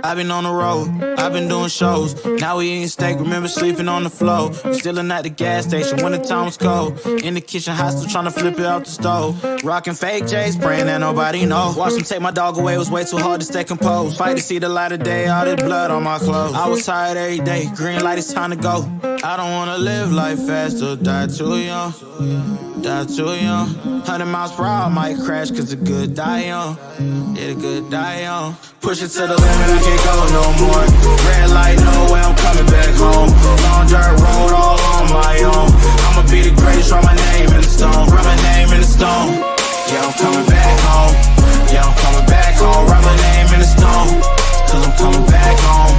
I've been on the road, I've been doing shows. Now we eating steak, remember sleeping on the floor. Stealing at the gas station when the time was cold. In the kitchen, hot still trying to flip it out the stove. Rocking fake J's, praying that nobody know. Watch them take my dog away, it was way too hard to stay composed. Fight to see the light of day, all this blood on my clothes. I was tired every day, green light, it's time to go. I don't wanna live life fast or die too young. Die too young. 100 miles per hour, I might crash cause the good die young. Yeah, the good die young. Push it to the limit, I can't go no more. Red light, no way, I'm coming back home. Long dirt road, all on my own. I'ma be the greatest, write my name in the stone. Write my name in the stone. Yeah, I'm coming back home. Yeah, I'm coming back home. Write my name in the stone. Cause I'm coming back home.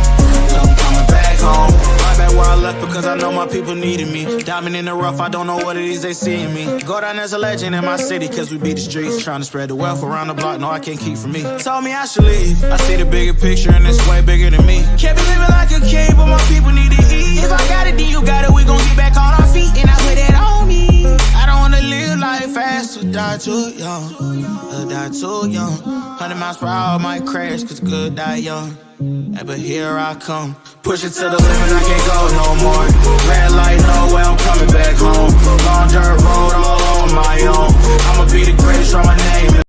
Cause I'm coming back home. Right back where I left because I know my people needed me. Diamond in the rough, I don't know what it is they see in me. Go down as a legend in my city cause we beat the streets. Trying to spread the wealth around the block, no I can't keep from me. Told me I should leave, I see the bigger picture and it's way bigger than me. Can't be living like a king, but my people need to eat. If I got it, then you got it, we gon' get back on our feet. And I put it on me. I don't wanna live life fast or die too young. Or die too young. 100 miles per hour, I might crash cause good die young. Yeah, but here I come. Push it to the limit, I can't go no more. Red light, no way, I'm coming back home. Long dirt road, all on my own. I'ma be the greatest, write my name.